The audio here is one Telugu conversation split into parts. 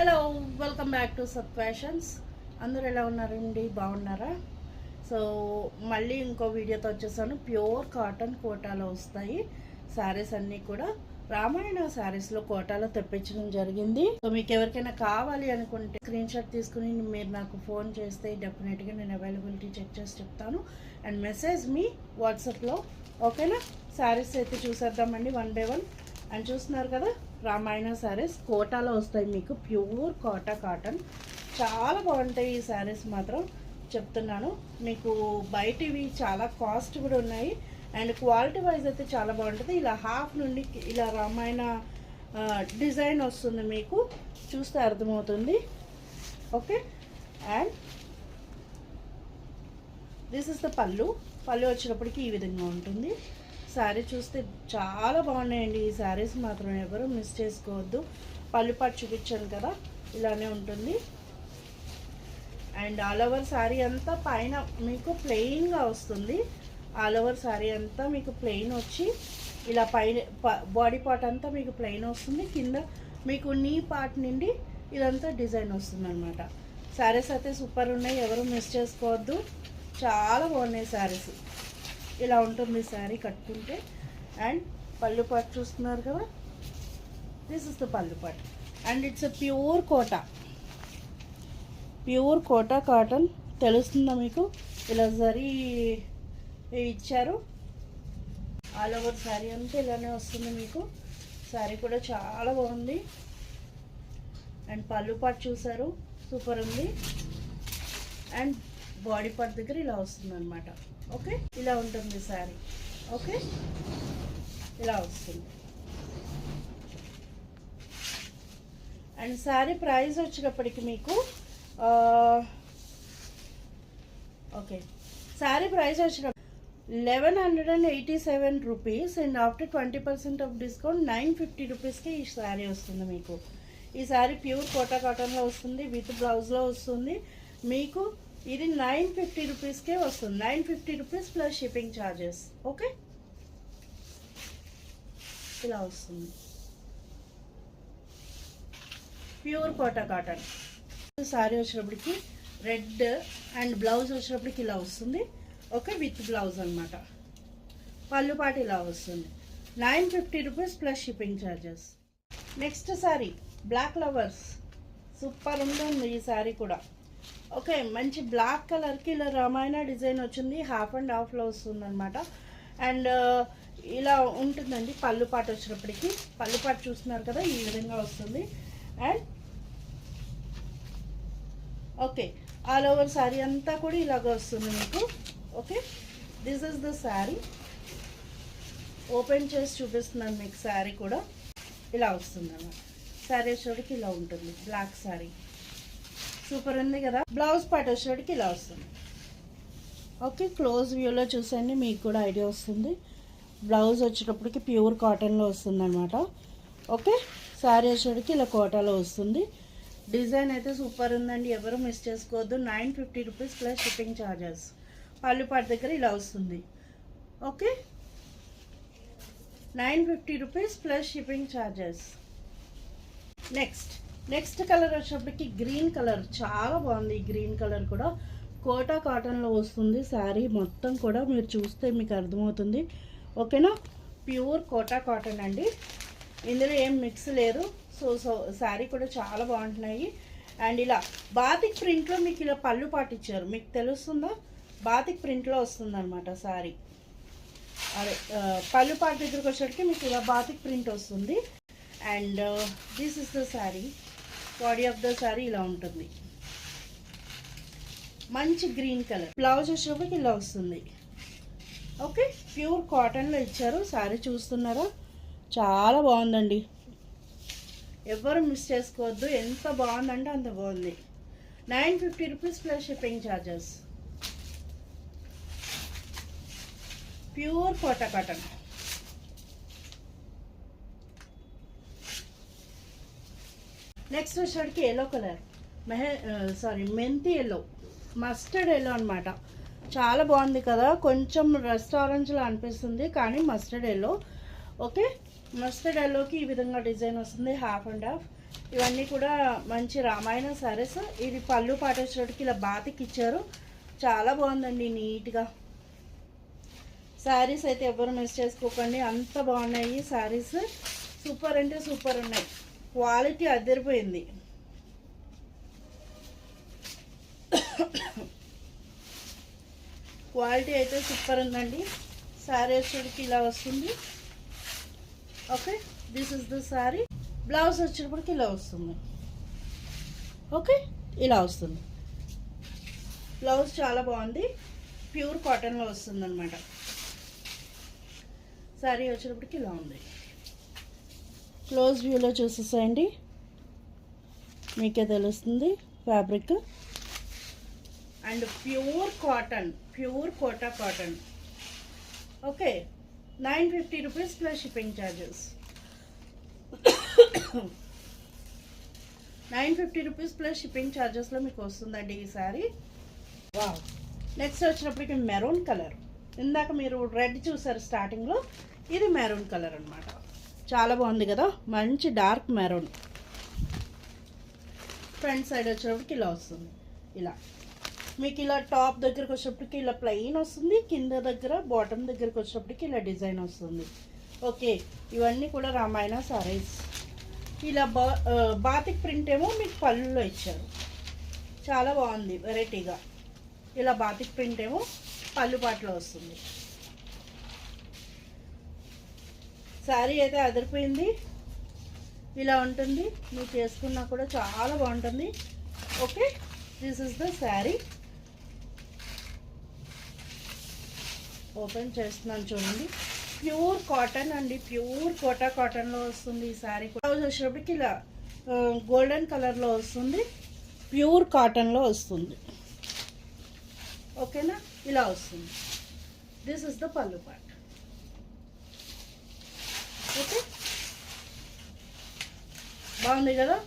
Hello, welcome back to sub fashions. అందరూ ఎలా ఉన్నారండి? బాగున్నారా? సో మళ్ళీ ఇంకో వీడియోతో వచ్చేసాను. ప్యూర్ కాటన్ కోటాలో వస్తాయి శారీస్ అన్నీ కూడా. రామాయణ శారీస్లో కోటాలో తెప్పించడం జరిగింది. సో మీకు ఎవరికైనా కావాలి అనుకుంటే స్క్రీన్ షాట్ తీసుకుని మీరు నాకు ఫోన్ చేస్తే డెఫినెట్గా నేను అవైలబిలిటీ చెక్ చేసి చెప్తాను. అండ్ మెసేజ్ మీ వాట్సాప్లో, ఓకేనా? శారీస్ అయితే చూసేద్దామండి వన్ బై వన్. అండ్ చూస్తున్నారు కదా, రామాయణ శారీస్ కోటాలో వస్తాయి మీకు. ప్యూర్ కోటా కాటన్ చాలా బాగుంటాయి ఈ శారీస్ మాత్రం చెప్తున్నాను మీకు. బయటివి చాలా కాస్ట్ కూడా ఉన్నాయి. అండ్ క్వాలిటీ వైజ్ అయితే చాలా బాగుంటుంది. ఇలా హాఫ్ నుండి ఇలా రామాయణ డిజైన్ వస్తుంది మీకు, చూస్తే అర్థమవుతుంది. Okay, and this is the పళ్ళు. పళ్ళు వచ్చినప్పటికీ ఈ విధంగా ఉంటుంది. శారీ చూస్తే చాలా బాగున్నాయండి ఈ శారీస్ మాత్రం, ఎవరు మిస్ చేసుకోవద్దు. పళ్ళు పాటు చూపించాను కదా, ఇలానే ఉంటుంది. అండ్ ఆల్ ఓవర్ శారీ అంతా పైన మీకు ప్లెయిన్గా వస్తుంది. ఆల్ ఓవర్ శారీ అంతా మీకు ప్లెయిన్ వచ్చి ఇలా పైన బాడీ పార్ట్ అంతా మీకు ప్లెయిన్ వస్తుంది. కింద మీకు నీ పార్ట్ నుండి ఇదంతా డిజైన్ వస్తుంది అనమాట. శారీస్ అయితే సూపర్ ఉన్నాయి, ఎవరు మిస్ చేసుకోవద్దు. చాలా బాగున్నాయి శారీస్. ఇలా ఉంటుంది శారీ కట్టుకుంటే. అండ్ పళ్ళు పాటు చూస్తున్నారు కదా, this is the pallu part. And it's a pure Kota, pure Kota cotton. తెలుస్తుందా మీకు? ఇలా జరీ ఇచ్చారు. ఆల్ ఓవర్ శారీ అంతా ఇలానే వస్తుంది మీకు. శారీ కూడా చాలా బాగుంది. అండ్ పళ్ళు పాటు చూసారు, సూపర్ ఉంది. అండ్ బాడీ పార్ట్ దగ్గర ఇలా వస్తుంది అనమాట. ఓకే, ఇలా ఉంటుంది శారీ. ఓకే, ఇలా వస్తుంది. అండ్ శారీ ప్రైస్ వచ్చేటప్పటికి మీకు ఓకే, శారీ ప్రైస్ వచ్చేటప్పుడు 1187 rupees. And after 20% of discount 950 రూపీస్కి ఈ శారీ వస్తుంది మీకు. ఈ శారీ ప్యూర్ కోటా కాటన్లో వస్తుంది, విత్ బ్లౌజ్లో వస్తుంది మీకు. ఇది 950 రూపీస్కే వస్తుంది. 950 rupees plus shipping charges. Okay, ఇలా వస్తుంది ప్యూర్ కోటా కాటన్. శారీ వచ్చినప్పటికి రెడ్ అండ్ బ్లౌజ్ వచ్చినప్పటికి ఇలా వస్తుంది. ఓకే, విత్ బ్లౌజ్ అనమాట. పళ్ళు పాటు ఇలా వస్తుంది. 950 rupees plus shipping charges. Next sari black lovers. Super ఉంటుంది ఈ శారీ కూడా. ఓకే, మంచి బ్లాక్ కలర్కి ఇలా రామాయణ డిజైన్ వచ్చింది. హాఫ్ అండ్ హాఫ్లో వస్తుంది అనమాట. అండ్ ఇలా ఉంటుందండి పళ్ళు పాటు వచ్చినప్పటికి. పళ్ళు పాటు చూస్తున్నారు కదా, ఈ విధంగా వస్తుంది. And okay, all over sari అంతా కూడా ఇలాగ వస్తుంది మీకు. Okay, this is the sari. Open చేసి చూపిస్తున్నాను మీకు. శారీ కూడా ఇలా వస్తుంది అన్నమాట. శారీ వచ్చేటికి ఇలా ఉంటుంది, బ్లాక్ శారీ. సూపర్ ఉంది కదా. బ్లౌజ్ పార్ట్ వచ్చేటికి ఇలా వస్తుంది. ఓకే, క్లోజ్ వ్యూలో చూసండి, మీకు కూడా ఐడియా వస్తుంది. బ్లౌజ్ వచ్చేటప్పటికి ప్యూర్ కాటన్లో వస్తుంది అనమాట. ఓకే, శారీ వచ్చేటికి ఇలా కోటాలో వస్తుంది. డిజైన్ అయితే సూపర్ ఉందండి, ఎవరు మిస్ చేసుకోవద్దు. 950 రూపీస్ ప్లస్ షిప్పింగ్ ఛార్జెస్. పళ్ళు పాటు దగ్గర ఇలా వస్తుంది. Okay, 950 rupees plus shipping charges. Next colour వచ్చేటప్పటికి గ్రీన్ కలర్. చాలా బాగుంది ఈ గ్రీన్ కలర్ కూడా. కోటా కాటన్లో వస్తుంది శారీ మొత్తం కూడా. మీరు చూస్తే మీకు అర్థమవుతుంది. ఓకేనా, ప్యూర్ కోటా కాటన్ అండి, ఇందులో ఏం మిక్స్ లేదు. సో శారీ కూడా చాలా బాగుంటున్నాయి. అండ్ ఇలా బాతిక్ ప్రింట్లో మీకు ఇలా పళ్ళు పాటు ఇచ్చారు, మీకు తెలుస్తుందా? బాతిక్ ప్రింట్లో వస్తుంది అనమాట శారీ. అదే పళ్ళు పాటు దగ్గరకు వచ్చేటికి మీకు ఇలా బాతిక్ ప్రింట్ వస్తుంది. And this is the sari. Body of the sari ఇలా ఉంటుంది, మంచి గ్రీన్ కలర్. బ్లౌజ్ వచ్చేటప్పటికి ఇలా వస్తుంది. ఓకే, ప్యూర్ కాటన్లో ఇచ్చారు. శారీ చూస్తున్నారా, చాలా బాగుందండి, ఎవరు మిస్ చేసుకోవద్దు. ఎంత బాగుందంటే అంత బాగుంది. 950 rupees plus shipping charges. Pure Kota cotton. Next వచ్చేటికి ఎల్లో కలర్, మెంతి ఎల్లో, మస్టర్డ్ ఎల్లో అనమాట. చాలా బాగుంది కదా, కొంచెం రెస్టారెంట్స్లో అనిపిస్తుంది కానీ మస్టర్డ్ ఎల్లో. ఓకే, మస్టర్డ్ ఎల్లోకి ఈ విధంగా డిజైన్ వస్తుంది, హాఫ్ అండ్ హాఫ్. ఇవన్నీ కూడా మంచి రామాయణ శారీస్. ఇది పళ్ళు పాట వచ్చేటికి ఇలా బాతికి ఇచ్చారు, చాలా బాగుందండి నీట్గా. శారీస్ అయితే ఎవరు మిస్ చేసుకోకండి, అంత బాగున్నాయి శారీస్. సూపర్ అంటే సూపర్ ఉన్నాయి, క్వాలిటీ అదిరిపోయింది. క్వాలిటీ అయితే సూపర్ ఉందండి. శారీ వచ్చేటికి ఇలా వస్తుంది. Okay, this is the sari. Blouse వచ్చేటప్పటికి ఇలా వస్తుంది. ఓకే, ఇలా వస్తుంది. బ్లౌజ్ చాలా బాగుంది, ప్యూర్ కాటన్లో వస్తుంది అనమాట. శారీ వచ్చేటప్పటికి ఇలా ఉంది. క్లోజ్ వ్యూలో చూసేసేయండి, మీకే తెలుస్తుంది fabric. And pure cotton, pure Kota cotton. Okay, 950 rupees plus shipping charges. 950 rupees plus shipping ఛార్జెస్లో మీకు వస్తుందండి ఈ శారీ. వావ్. నెక్స్ట్ వచ్చినప్పటికి మెరూన్ కలర్. ఇందాక మీరు రెడ్ చూసారు స్టార్టింగ్లో, ఇది మెరూన్ కలర్ అనమాట. చాలా బాగుంది కదా, మంచి డార్క్ మెరూన్. ఫ్రంట్ సైడ్ వచ్చేటప్పటికి ఇలా వస్తుంది. ఇలా మీకు ఇలా టాప్ దగ్గరకు వచ్చేటప్పటికి ఇలా ప్లెయిన్ వస్తుంది, కింద దగ్గర బాటమ్ దగ్గరకు వచ్చేటప్పటికి ఇలా డిజైన్ వస్తుంది. ఓకే, ఇవన్నీ కూడా రామాయణ సారీస్. ఇలా బాతిక్ ప్రింట్ ఏమో మీకు పళ్ళులో ఇచ్చారు, చాలా బాగుంది వెరైటీగా. ఇలా బాతిక్ ప్రింట్ ఏమో పళ్ళు పాటలో వస్తుంది. శారీ అయితే అదిరిపోయింది, ఇలా ఉంటుంది. మీకు వేసుకున్నా కూడా చాలా బాగుంటుంది. Okay, this is the sari. Open చేస్తున్నాను చూడండి. ప్యూర్ కాటన్ అండి, ప్యూర్ కోటా కాటన్లో వస్తుంది ఈ శారీ. బ్లౌజ్ వచ్చేటప్పటికి ఇలా గోల్డెన్ కలర్లో వస్తుంది, ప్యూర్ కాటన్లో వస్తుంది. ఓకేనా, ఇలా వస్తుంది. దిస్ ఇస్ ద పళ్ళు పార్ట్. ఓకే, బాగుంది కదా.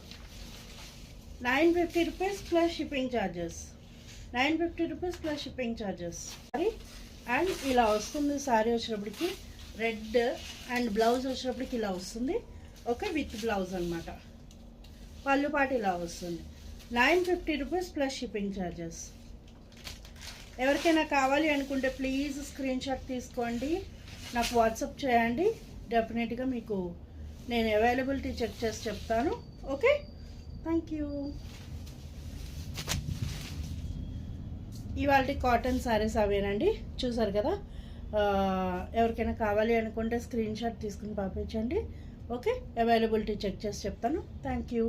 950 rupees plus shipping charges. 950 rupees plus shipping charges. Sorry. And ఇలా వస్తుంది శారీ వచ్చేటప్పటికి. రెడ్ అండ్ బ్లౌజ్ వచ్చేటప్పటికి ఇలా వస్తుంది. ఓకే, విత్ బ్లౌజ్ అనమాట. పళ్ళు పాటు ఇలా వస్తుంది. 950 రూపీస్ ప్లస్ షిప్పింగ్ ఛార్జెస్. ఎవరికైనా కావాలి అనుకుంటే ప్లీజ్ స్క్రీన్ షాట్ తీసుకోండి, నాకు వాట్సాప్ చేయండి. డెఫినెట్గా మీకు నేను అవైలబిలిటీ చెక్ చేసి చెప్తాను. Okay, thank you. ఇవాళ కాటన్ శారీస్ అవేనండి, చూసారు కదా. ఎవరికైనా కావాలి అనుకుంటే స్క్రీన్ షాట్ తీసుకుని పంపించండి. ఓకే, అవైలబిలిటీ చెక్ చేసి చెప్తాను. Thank you.